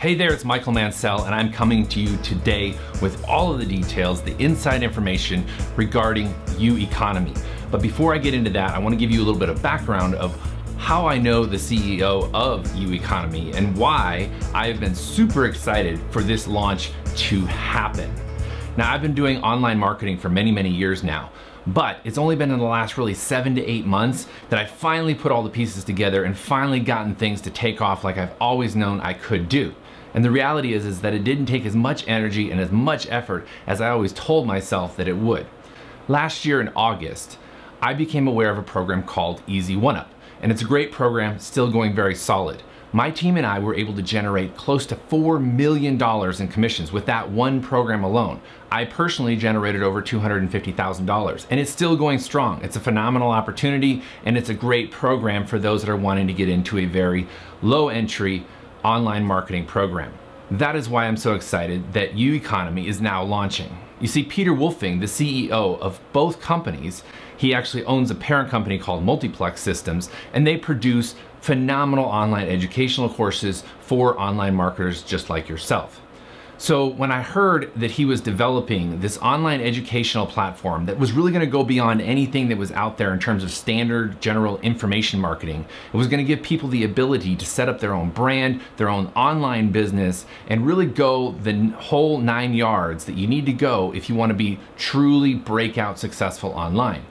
Hey there, it's Michael Mansell, and I'm coming to you today with all of the details, the inside information regarding UEconomy. But before I get into that, I want to give you a little bit of background of how I know the CEO of UEconomy and why I've been super excited for this launch to happen. Now, I've been doing online marketing for many years now, but it's only been in the last really 7 to 8 months that I finally put all the pieces together and finally gotten things to take off like I've always known I could do. And the reality is that it didn't take as much energy and as much effort as I always told myself that it would. Last year in August, I became aware of a program called Easy 1UP, and it's a great program, still going very solid. My team and I were able to generate close to $4 million in commissions with that one program alone. I personally generated over $250,000, and it's still going strong. It's a phenomenal opportunity, and it's a great program for those that are wanting to get into a very low entry online marketing program. That is why I'm so excited that UEconomy is now launching. You see, Peter Wolfing, the CEO of both companies, he actually owns a parent company called Multiplex Systems, and they produce phenomenal online educational courses for online marketers just like yourself. So when I heard that he was developing this online educational platform that was really going to go beyond anything that was out there in terms of standard general information marketing, it was going to give people the ability to set up their own brand, their own online business, and really go the whole 9 yards that you need to go if you want to be truly breakout successful online.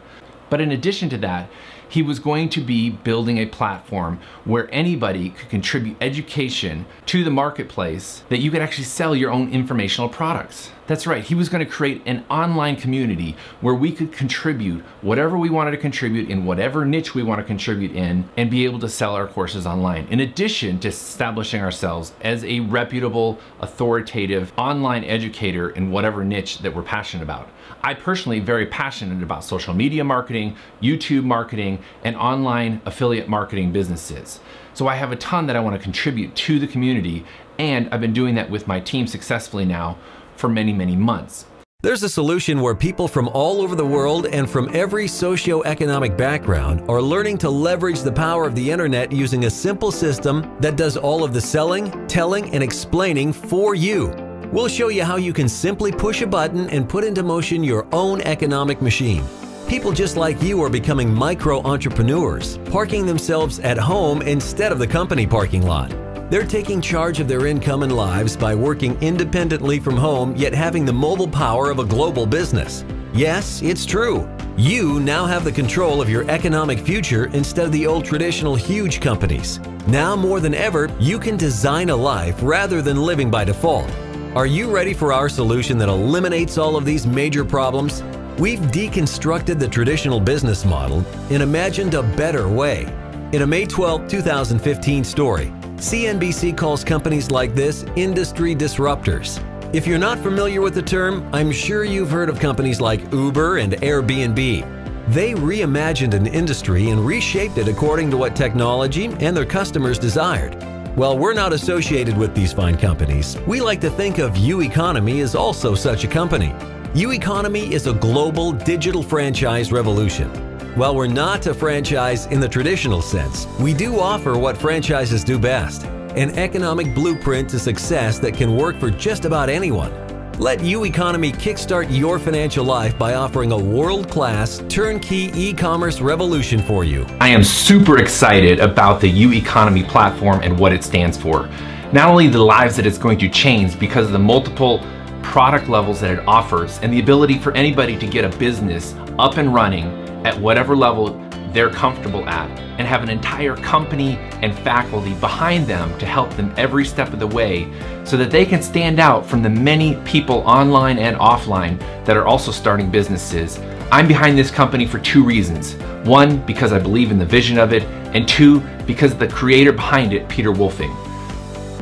But in addition to that, he was going to be building a platform where anybody could contribute education to the marketplace that you could actually sell your own informational products. That's right, he was going to create an online community where we could contribute whatever we wanted to contribute in whatever niche we want to contribute in and be able to sell our courses online. In addition to establishing ourselves as a reputable, authoritative online educator in whatever niche that we're passionate about. I personally am very passionate about social media marketing, YouTube marketing, and online affiliate marketing businesses. So I have a ton that I want to contribute to the community, and I've been doing that with my team successfully now for many months. There's a solution where people from all over the world and from every socioeconomic background are learning to leverage the power of the internet using a simple system that does all of the selling, telling, and explaining for you. We'll show you how you can simply push a button and put into motion your own economic machine. People just like you are becoming micro-entrepreneurs, parking themselves at home instead of the company parking lot. They're taking charge of their income and lives by working independently from home, yet having the mobile power of a global business. Yes, it's true. You now have the control of your economic future instead of the old traditional huge companies. Now more than ever, you can design a life rather than living by default. Are you ready for our solution that eliminates all of these major problems? We've deconstructed the traditional business model and imagined a better way. In a May 12, 2015 story, CNBC calls companies like this industry disruptors. If you're not familiar with the term, I'm sure you've heard of companies like Uber and Airbnb. They reimagined an industry and reshaped it according to what technology and their customers desired. While we're not associated with these fine companies, we like to think of UEconomy as also such a company. UEconomy is a global digital franchise revolution. While we're not a franchise in the traditional sense, we do offer what franchises do best, an economic blueprint to success that can work for just about anyone. Let UEconomy kickstart your financial life by offering a world-class, turnkey e-commerce revolution for you. I am super excited about the UEconomy platform and what it stands for. Not only the lives that it's going to change because of the multiple product levels that it offers and the ability for anybody to get a business up and running at whatever level they're comfortable at and have an entire company and faculty behind them to help them every step of the way so that they can stand out from the many people online and offline that are also starting businesses. I'm behind this company for 2 reasons. 1, because I believe in the vision of it, and 2, because the creator behind it, Peter Wolfing.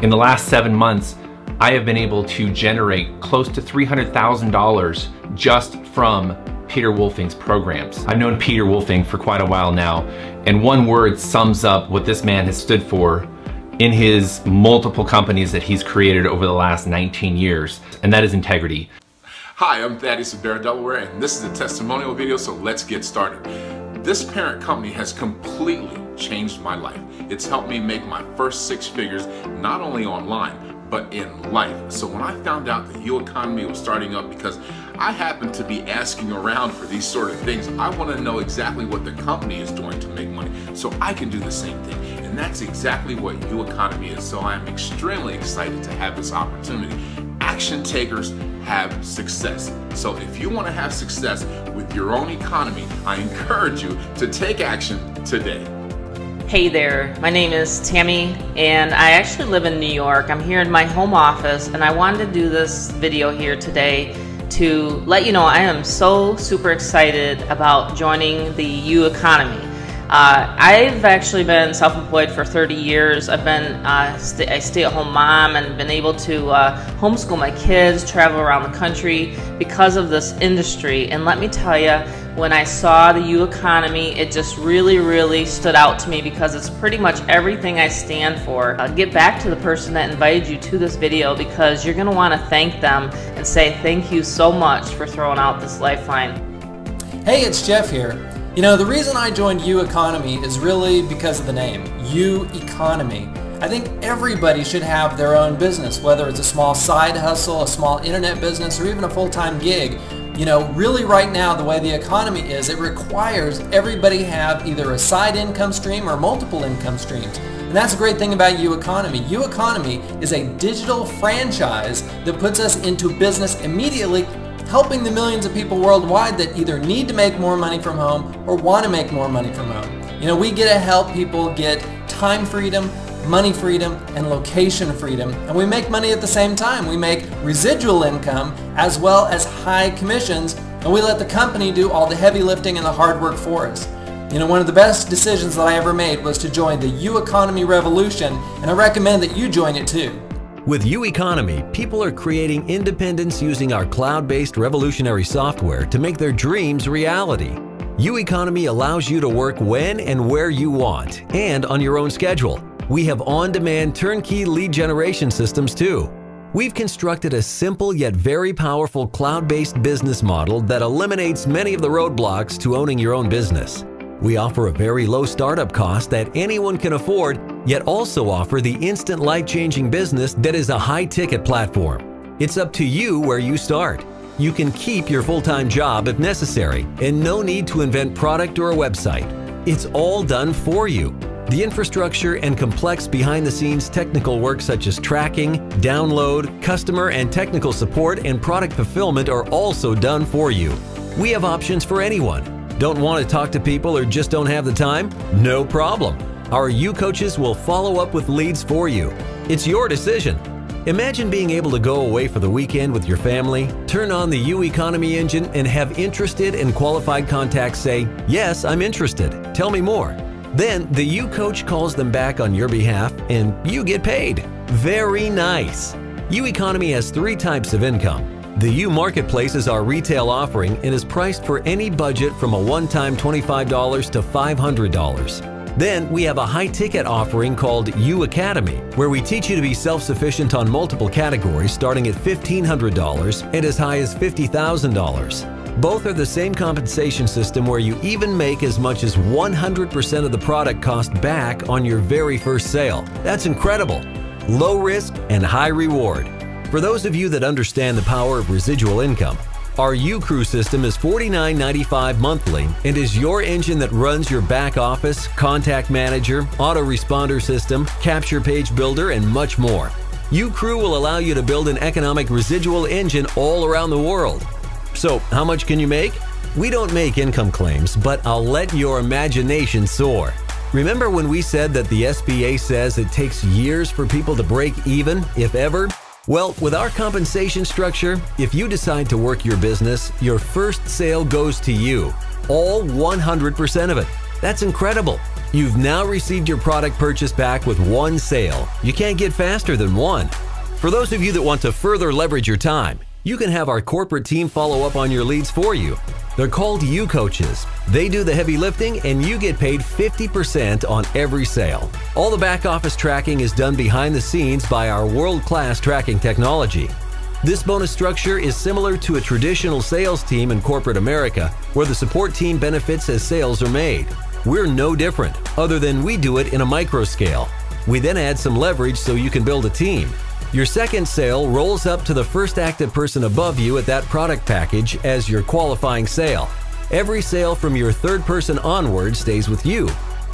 In the last 7 months, I have been able to generate close to $300,000 just from Peter Wolfing's programs. I've known Peter Wolfing for quite a while now, and one word sums up what this man has stood for in his multiple companies that he's created over the last 19 years, and that is integrity. Hi, I'm Thaddeus of Bear, Delaware, and this is a testimonial video, so let's get started. This parent company has completely changed my life. It's helped me make my first 6 figures, not only online, but in life. So when I found out that UEconomy was starting up, because I happen to be asking around for these sort of things, I want to know exactly what the company is doing to make money so I can do the same thing. And that's exactly what UEconomy is. So I'm extremely excited to have this opportunity. Action takers have success. So if you want to have success with your own economy, I encourage you to take action today. Hey there, my name is Tammy and I actually live in New York. I'm here in my home office and I wanted to do this video here today to let you know I am so super excited about joining the UEconomy. I've actually been self-employed for 30 years. I've been a stay-at-home mom and been able to homeschool my kids, travel around the country because of this industry. And let me tell you, when I saw the UEconomy, it just really stood out to me because it's pretty much everything I stand for. I'll get back to the person that invited you to this video because you're going to want to thank them and say thank you so much for throwing out this lifeline. Hey, it's Jeff here. You know, the reason I joined UEconomy is really because of the name, UEconomy. I think everybody should have their own business, whether it's a small side hustle, a small internet business, or even a full-time gig. You know, really right now, the way the economy is, it requires everybody have either a side income stream or multiple income streams. And that's a great thing about UEconomy. UEconomy is a digital franchise that puts us into business immediately, helping the millions of people worldwide that either need to make more money from home or want to make more money from home. You know, we get to help people get time freedom, money freedom, and location freedom. And we make money at the same time. We make residual income as well as high commissions, and we let the company do all the heavy lifting and the hard work for us. You know, one of the best decisions that I ever made was to join the UEconomy revolution, and I recommend that you join it too. With UEconomy, people are creating independence using our cloud-based revolutionary software to make their dreams reality. UEconomy allows you to work when and where you want and on your own schedule. We have on-demand turnkey lead generation systems too. We've constructed a simple yet very powerful cloud-based business model that eliminates many of the roadblocks to owning your own business. We offer a very low startup cost that anyone can afford, yet also offer the instant life-changing business that is a high-ticket platform. It's up to you where you start. You can keep your full-time job if necessary, and no need to invent product or a website. It's all done for you. The infrastructure and complex behind-the-scenes technical work such as tracking, download, customer and technical support, and product fulfillment are also done for you. We have options for anyone. Don't want to talk to people or just don't have the time? No problem. Our U-coaches will follow up with leads for you. It's your decision. Imagine being able to go away for the weekend with your family, turn on the UEconomy engine, and have interested and qualified contacts say, "Yes, I'm interested. Tell me more." Then the U-coach calls them back on your behalf and you get paid. Very nice. UEconomy has 3 types of income. The U Marketplace is our retail offering and is priced for any budget from a one-time $25 to $500. Then we have a high-ticket offering called UEconomy, where we teach you to be self-sufficient on multiple categories starting at $1,500 and as high as $50,000. Both are the same compensation system where you even make as much as 100% of the product cost back on your very first sale. That's incredible. Low risk and high reward. For those of you that understand the power of residual income, our U-Crew system is $49.95 monthly and is your engine that runs your back office, contact manager, autoresponder system, capture page builder, and much more. U-Crew will allow you to build an economic residual engine all around the world. So, how much can you make? We don't make income claims, but I'll let your imagination soar. Remember when we said that the SBA says it takes years for people to break even, if ever? Well, with our compensation structure, if you decide to work your business, your first sale goes to you. All 100% of it. That's incredible. You've now received your product purchase back with 1 sale. You can't get faster than 1. For those of you that want to further leverage your time, you can have our corporate team follow up on your leads for you. They're called U-Coaches. They do the heavy lifting and you get paid 50% on every sale. All the back office tracking is done behind the scenes by our world-class tracking technology. This bonus structure is similar to a traditional sales team in corporate America, where the support team benefits as sales are made. We're no different, other than we do it in a micro scale. We then add some leverage so you can build a team. Your second sale rolls up to the first active person above you at that product package as your qualifying sale. Every sale from your third person onward stays with you.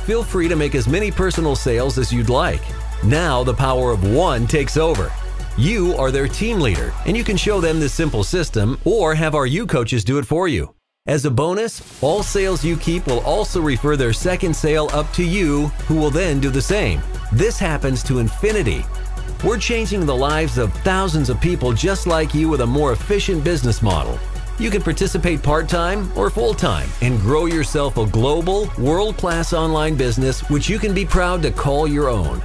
Feel free to make as many personal sales as you'd like. Now the power of one takes over. You are their team leader, and you can show them this simple system or have our U coaches do it for you. As a bonus, all sales you keep will also refer their second sale up to you, who will then do the same. This happens to infinity. We're changing the lives of thousands of people just like you with a more efficient business model. You can participate part-time or full-time and grow yourself a global, world-class online business which you can be proud to call your own.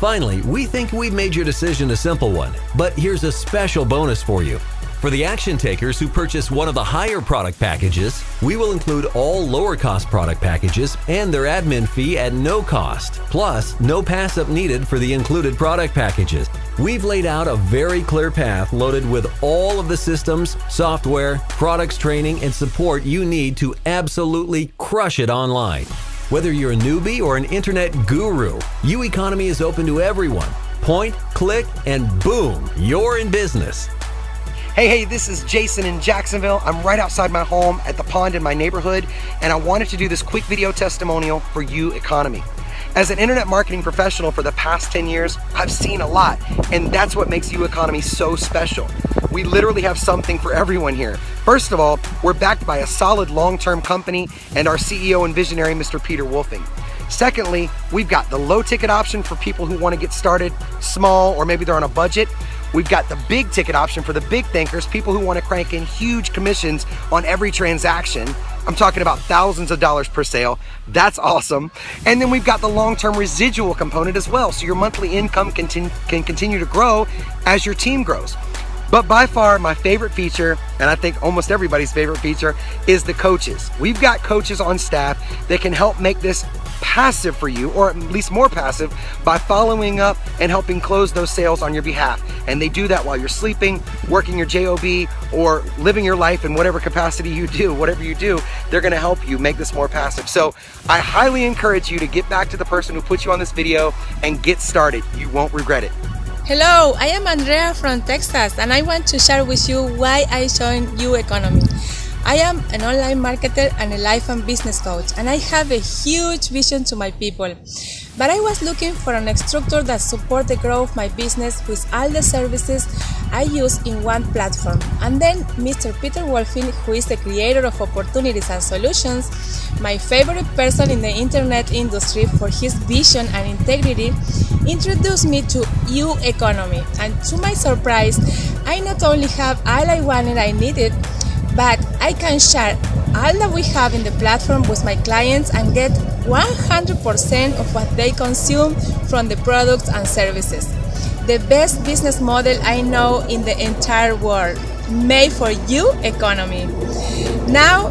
Finally, we think we've made your decision a simple one, but here's a special bonus for you. For the action takers who purchase one of the higher product packages, we will include all lower cost product packages and their admin fee at no cost, plus no pass-up needed for the included product packages. We've laid out a very clear path loaded with all of the systems, software, products, training, and support you need to absolutely crush it online. Whether you're a newbie or an internet guru, UEconomy is open to everyone. Point, click, and boom, you're in business. Hey, this is Jason in Jacksonville. I'm right outside my home at the pond in my neighborhood, and I wanted to do this quick video testimonial for UEconomy. As an internet marketing professional for the past 10 years, I've seen a lot, and that's what makes UEconomy so special. We literally have something for everyone here. First of all, we're backed by a solid long-term company and our CEO and visionary, Mr. Peter Wolfing. Secondly, we've got the low ticket option for people who want to get started small or maybe they're on a budget. We've got the big ticket option for the big thinkers, people who want to crank in huge commissions on every transaction. I'm talking about thousands of dollars per sale. That's awesome. And then we've got the long-term residual component as well, so your monthly income can continue to grow as your team grows. But by far my favorite feature, and I think almost everybody's favorite feature, is the coaches. We've got coaches on staff that can help make this passive for you, or at least more passive, by following up and helping close those sales on your behalf. And they do that while you're sleeping, working your JOB, or living your life in whatever capacity you do. Whatever you do, they're gonna help you make this more passive. So I highly encourage you to get back to the person who put you on this video and get started. You won't regret it. Hello, I am Andrea from Texas, and I want to share with you why I joined UEconomy. I am an online marketer and a life and business coach, and I have a huge vision to my people. But I was looking for an structure that supports the growth of my business with all the services I use in one platform. And then Mr. Peter Wolfing, who is the creator of Opportunities and Solutions, my favorite person in the internet industry for his vision and integrity, introduced me to UEconomy. And to my surprise, I not only have all I wanted I needed, but I can share all that we have in the platform with my clients and get 100% of what they consume from the products and services. The best business model I know in the entire world, made for UEconomy. Now,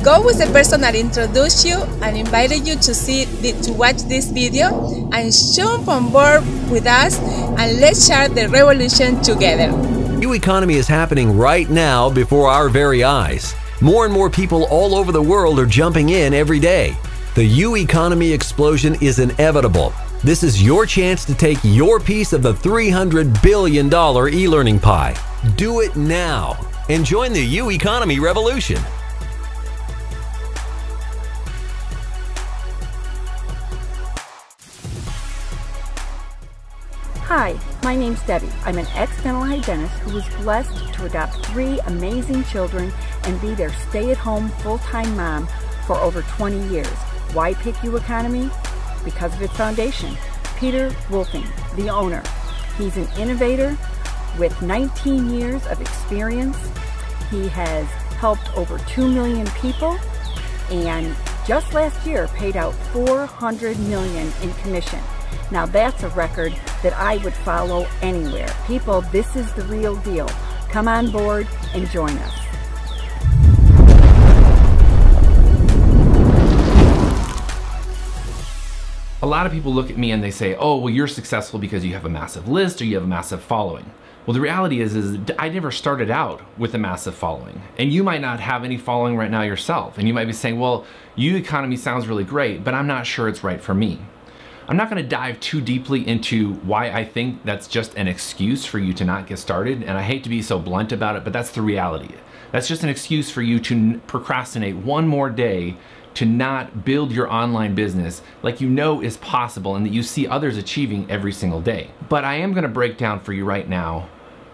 go with the person that introduced you and invited you to watch this video and jump on board with us, and let's share the revolution together. UEconomy is happening right now before our very eyes. More and more people all over the world are jumping in every day. The UEconomy explosion is inevitable. This is your chance to take your piece of the $300 billion e-learning pie. Do it now and join the UEconomy revolution. Hi, my name's Debbie. I'm an ex-dental hygienist who was blessed to adopt 3 amazing children and be their stay-at-home full-time mom for over 20 years. Why pick UEconomy? Because of its foundation. Peter Wolfing, the owner. He's an innovator with 19 years of experience. He has helped over 2 million people, and just last year paid out $400 million in commission. Now that's a record that I would follow anywhere. People, this is the real deal. Come on board and join us. A lot of people look at me and they say, oh, well, you're successful because you have a massive list or you have a massive following. Well, the reality is I never started out with a massive following. And you might not have any following right now yourself. And you might be saying, well, UEconomy sounds really great, but I'm not sure it's right for me. I'm not gonna dive too deeply into why I think that's just an excuse for you to not get started, and I hate to be so blunt about it, but that's the reality. That's just an excuse for you to procrastinate one more day to not build your online business like you know is possible and that you see others achieving every single day. But I am gonna break down for you right now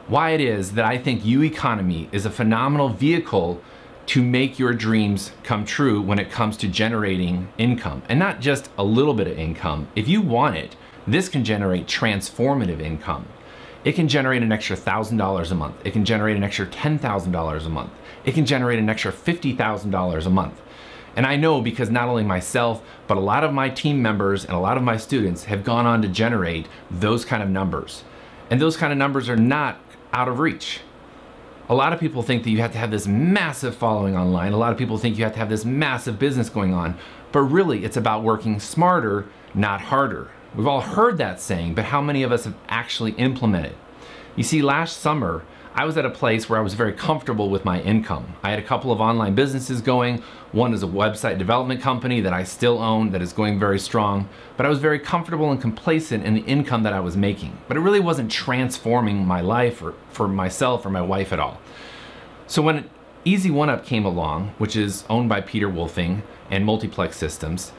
why it is that I think UEconomy is a phenomenal vehicle to make your dreams come true when it comes to generating income. And not just a little bit of income. If you want it, this can generate transformative income. It can generate an extra $1,000 a month. It can generate an extra $10,000 a month. It can generate an extra $50,000 a month. And I know because not only myself, but a lot of my team members and a lot of my students have gone on to generate those kind of numbers. And those kind of numbers are not out of reach. A lot of people think that you have to have this massive following online. A lot of people think you have to have this massive business going on, but really it's about working smarter, not harder. We've all heard that saying, but how many of us have actually implemented? You see, last summer, I was at a place where I was very comfortable with my income. I had a couple of online businesses going. One is a website development company that I still own that is going very strong, but I was very comfortable and complacent in the income that I was making. But it really wasn't transforming my life or for myself or my wife at all. So when Easy One Up came along, which is owned by Peter Wolfing and Multiplex Systems,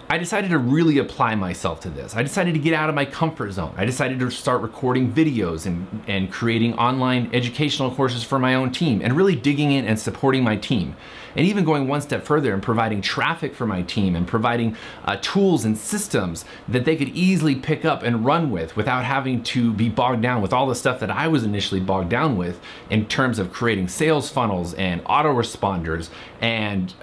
I decided to really apply myself to this. I decided to get out of my comfort zone. I decided to start recording videos and creating online educational courses for my own team and really digging in and supporting my team. And even going one step further and providing traffic for my team and providing tools and systems that they could easily pick up and run with without having to be bogged down with all the stuff that I was initially bogged down with in terms of creating sales funnels and autoresponders and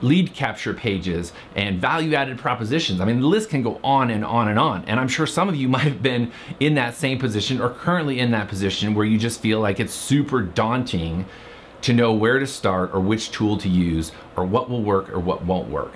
lead capture pages and value-added propositions. I mean, the list can go on and on and on. And I'm sure some of you might have been in that same position or currently in that position where you just feel like it's super daunting to know where to start or which tool to use or what will work or what won't work.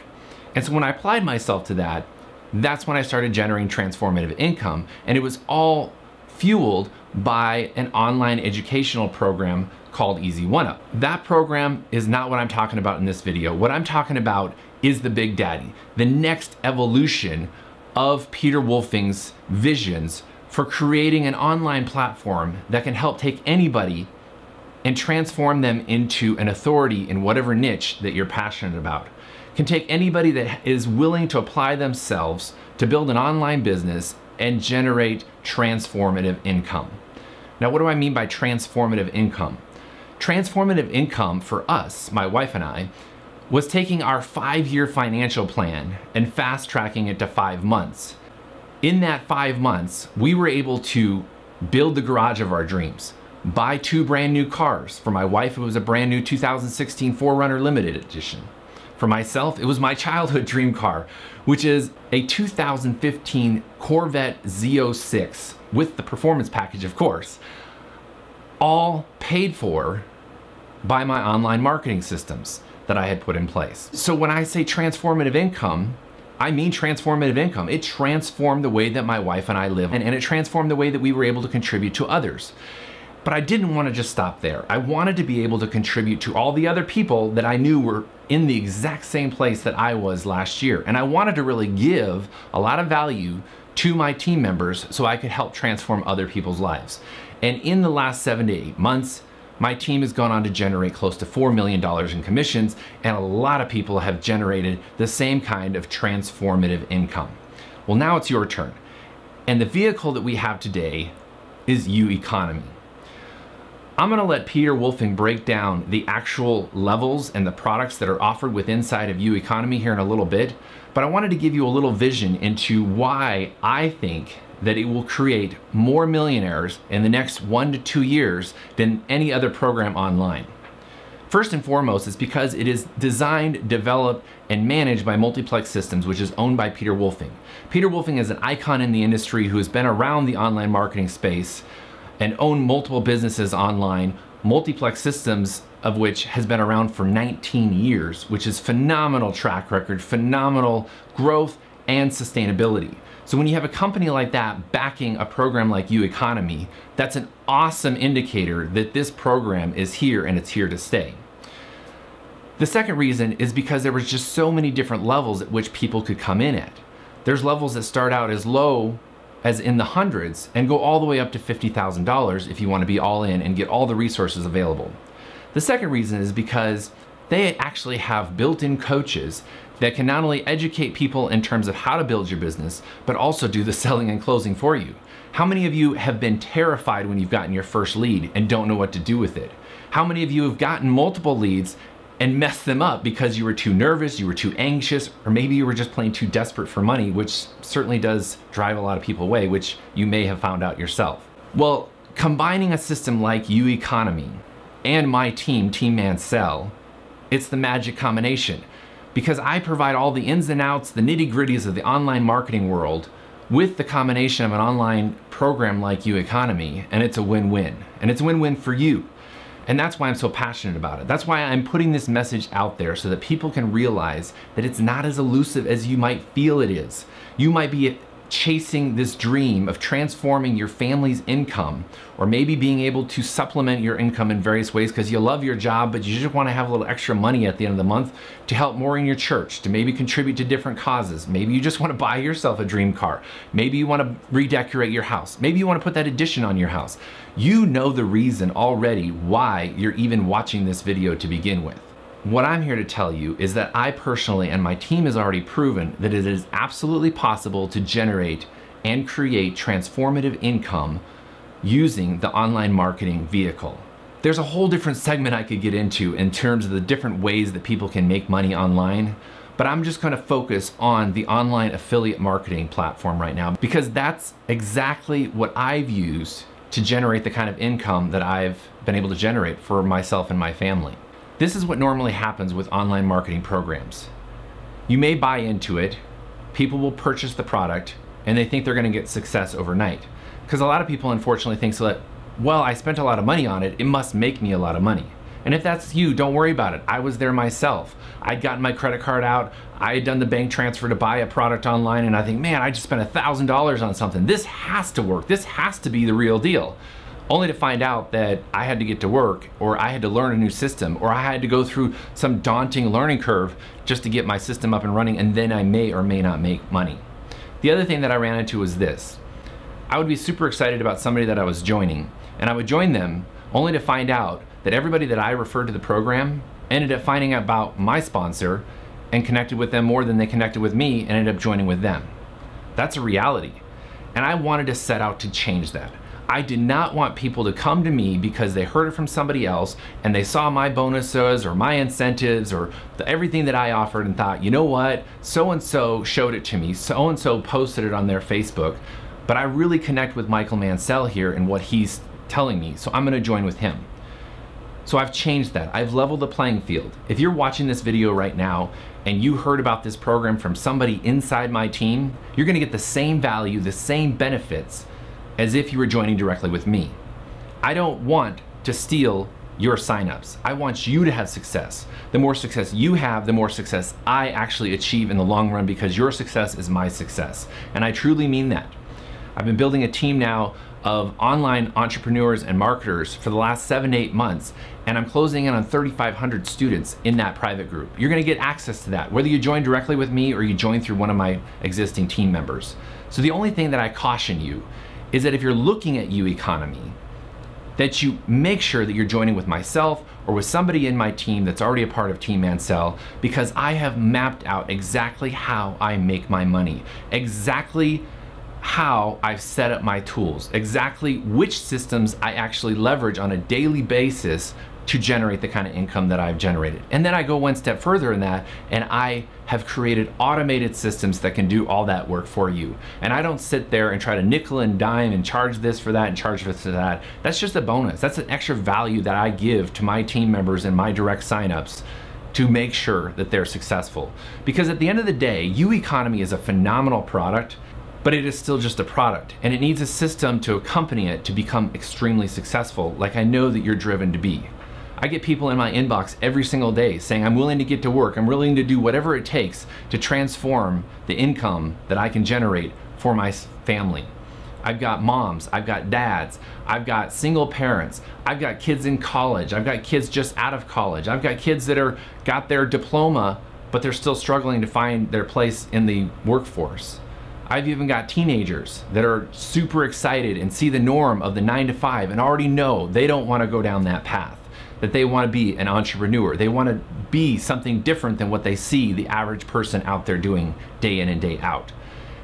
And so when I applied myself to that, that's when I started generating transformative income. And it was all fueled by an online educational program called Easy One Up. That program is not what I'm talking about in this video. What I'm talking about is the Big Daddy, the next evolution of Peter Wolfing's visions for creating an online platform that can help take anybody and transform them into an authority in whatever niche that you're passionate about. Can take anybody that is willing to apply themselves to build an online business and generate transformative income. Now, what do I mean by transformative income? Transformative income for us, my wife and I, was taking our 5-year financial plan and fast tracking it to 5 months. In that 5 months, we were able to build the garage of our dreams, buy 2 brand new cars. For my wife, it was a brand new 2016 4Runner Limited Edition. For myself, it was my childhood dream car, which is a 2015 Corvette Z06 with the performance package, of course, all paid for by my online marketing systems that I had put in place. So when I say transformative income, I mean transformative income. It transformed the way that my wife and I live, and it transformed the way that we were able to contribute to others. But I didn't want to just stop there. I wanted to be able to contribute to all the other people that I knew were in the exact same place that I was last year. And I wanted to really give a lot of value to my team members so I could help transform other people's lives. And in the last 7 to 8 months, my team has gone on to generate close to $4 million in commissions, and a lot of people have generated the same kind of transformative income. Well, now it's your turn. And the vehicle that we have today is UEconomy. I'm gonna let Peter Wolfing break down the actual levels and the products that are offered with inside of UEconomy here in a little bit, but I wanted to give you a little vision into why I think that it will create more millionaires in the next 1 to 2 years than any other program online. First and foremost, it's because it is designed, developed, and managed by Multiplex Systems, which is owned by Peter Wolfing. Peter Wolfing is an icon in the industry who has been around the online marketing space and owned multiple businesses online, Multiplex Systems of which has been around for 19 years, which is phenomenal track record, phenomenal growth, and sustainability. So when you have a company like that backing a program like UEconomy, that's an awesome indicator that this program is here and it's here to stay. The second reason is because there was just so many different levels at which people could come in at. There's levels that start out as low as in the hundreds and go all the way up to $50,000 if you want to be all in and get all the resources available. The second reason is because they actually have built-in coaches that can not only educate people in terms of how to build your business, but also do the selling and closing for you. How many of you have been terrified when you've gotten your first lead and don't know what to do with it? How many of you have gotten multiple leads and messed them up because you were too nervous, you were too anxious, or maybe you were just plain too desperate for money, which certainly does drive a lot of people away, which you may have found out yourself. Well, combining a system like UEconomy and my team, Team Mansell, it's the magic combination, because I provide all the ins and outs, the nitty-gritties of the online marketing world with the combination of an online program like UEconomy, and it's a win-win. And it's a win-win for you. And that's why I'm so passionate about it. That's why I'm putting this message out there so that people can realize that it's not as elusive as you might feel it is. You might be chasing this dream of transforming your family's income, or maybe being able to supplement your income in various ways because you love your job, but you just want to have a little extra money at the end of the month to help more in your church, to maybe contribute to different causes. Maybe you just want to buy yourself a dream car. Maybe you want to redecorate your house. Maybe you want to put that addition on your house. You know the reason already why you're even watching this video to begin with. What I'm here to tell you is that I personally, and my team has already proven, that it is absolutely possible to generate and create transformative income using the online marketing vehicle. There's a whole different segment I could get into in terms of the different ways that people can make money online, but I'm just going to focus on the online affiliate marketing platform right now, because that's exactly what I've used to generate the kind of income that I've been able to generate for myself and my family. This is what normally happens with online marketing programs. You may buy into it, people will purchase the product, and they think they're gonna get success overnight. Because a lot of people unfortunately think so that, well, I spent a lot of money on it, it must make me a lot of money. And if that's you, don't worry about it. I was there myself. I'd gotten my credit card out, I had done the bank transfer to buy a product online, and I think, man, I just spent $1,000 on something. This has to work, this has to be the real deal. Only to find out that I had to get to work, or I had to learn a new system, or I had to go through some daunting learning curve just to get my system up and running, and then I may or may not make money. The other thing that I ran into was this. I would be super excited about somebody that I was joining, and I would join them only to find out that everybody that I referred to the program ended up finding out about my sponsor and connected with them more than they connected with me and ended up joining with them. That's a reality. And I wanted to set out to change that. I did not want people to come to me because they heard it from somebody else and they saw my bonuses or my incentives or everything that I offered and thought, you know what, so-and-so showed it to me, so-and-so posted it on their Facebook, but I really connect with Michael Mansell here and what he's telling me, so I'm gonna join with him. So I've changed that. I've leveled the playing field. If you're watching this video right now and you heard about this program from somebody inside my team, you're gonna get the same value, the same benefits as if you were joining directly with me. I don't want to steal your signups. I want you to have success. The more success you have, the more success I actually achieve in the long run, because your success is my success. And I truly mean that. I've been building a team now of online entrepreneurs and marketers for the last 7 to 8 months, and I'm closing in on 3,500 students in that private group. You're gonna get access to that, whether you join directly with me or you join through one of my existing team members. So the only thing that I caution you is that if you're looking at UEconomy, that you make sure that you're joining with myself or with somebody in my team that's already a part of Team Mansell, because I have mapped out exactly how I make my money, exactly how I've set up my tools, exactly which systems I actually leverage on a daily basis to generate the kind of income that I've generated. And then I go one step further in that, and I have created automated systems that can do all that work for you. And I don't sit there and try to nickel and dime and charge this for that and charge this for that. That's just a bonus. That's an extra value that I give to my team members and my direct signups to make sure that they're successful. Because at the end of the day, UEconomy is a phenomenal product, but it is still just a product, and it needs a system to accompany it to become extremely successful, like I know that you're driven to be. I get people in my inbox every single day saying, I'm willing to get to work, I'm willing to do whatever it takes to transform the income that I can generate for my family. I've got moms, I've got dads, I've got single parents, I've got kids in college, I've got kids just out of college, I've got kids that got their diploma, but they're still struggling to find their place in the workforce. I've even got teenagers that are super excited and see the norm of the 9 to 5 and already know they don't want to go down that path, that they want to be an entrepreneur. They want to be something different than what they see the average person out there doing day in and day out.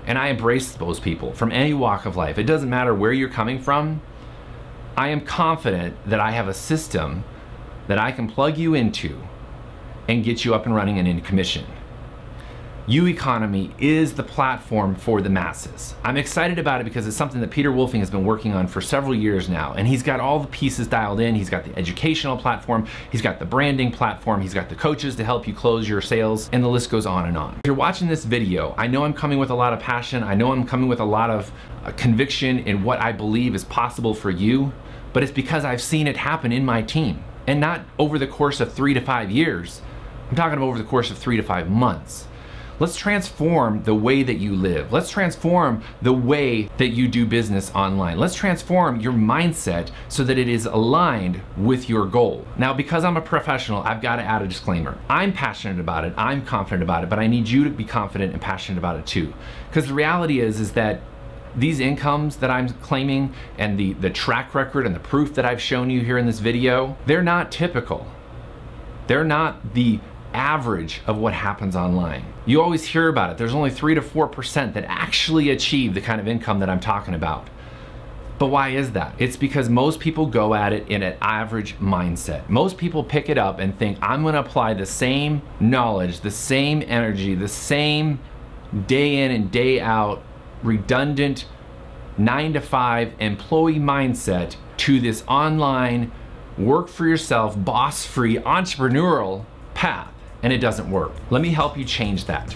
And I embrace those people from any walk of life. It doesn't matter where you're coming from. I am confident that I have a system that I can plug you into and get you up and running and into commission. UEconomy is the platform for the masses. I'm excited about it because it's something that Peter Wolfing has been working on for several years now, and he's got all the pieces dialed in. He's got the educational platform, he's got the branding platform, he's got the coaches to help you close your sales, and the list goes on and on. If you're watching this video, I know I'm coming with a lot of passion, I know I'm coming with a lot of conviction in what I believe is possible for you, but it's because I've seen it happen in my team, and not over the course of 3 to 5 years. I'm talking about over the course of 3 to 5 months. Let's transform the way that you live. Let's transform the way that you do business online. Let's transform your mindset so that it is aligned with your goal. Now, because I'm a professional, I've got to add a disclaimer. I'm passionate about it, I'm confident about it, but I need you to be confident and passionate about it too. Because the reality is that these incomes that I'm claiming and the track record and the proof that I've shown you here in this video, they're not typical. They're not the average of what happens online. You always hear about it. There's only 3 to 4% that actually achieve the kind of income that I'm talking about. But why is that? It's because most people go at it in an average mindset. Most people pick it up and think, I'm gonna apply the same knowledge, the same energy, the same day in and day out, redundant 9 to 5 employee mindset to this online, work for yourself, boss-free, entrepreneurial path. And it doesn't work. Let me help you change that.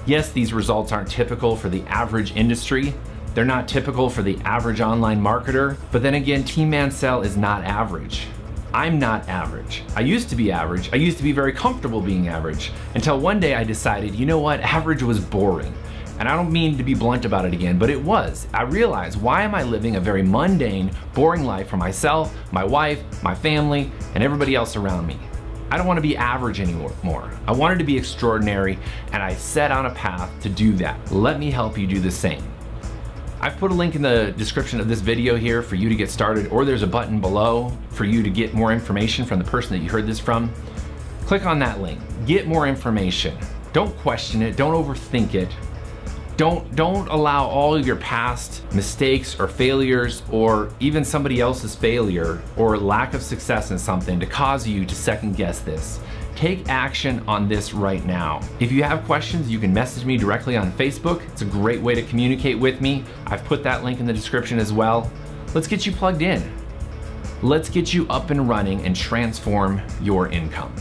Yes, these results aren't typical for the average industry. They're not typical for the average online marketer. But then again, Team Mansell is not average. I'm not average. I used to be average. I used to be very comfortable being average until one day I decided, you know what, average was boring. And I don't mean to be blunt about it again, but it was. I realized, why am I living a very mundane, boring life for myself, my wife, my family, and everybody else around me? I don't want to be average anymore. I wanted to be extraordinary, and I set on a path to do that. Let me help you do the same. I've put a link in the description of this video here for you to get started, or there's a button below for you to get more information from the person that you heard this from. Click on that link, get more information. Don't question it, don't overthink it. Don't allow all of your past mistakes or failures or even somebody else's failure or lack of success in something to cause you to second guess this. Take action on this right now. If you have questions, you can message me directly on Facebook. It's a great way to communicate with me. I've put that link in the description as well. Let's get you plugged in. Let's get you up and running and transform your income.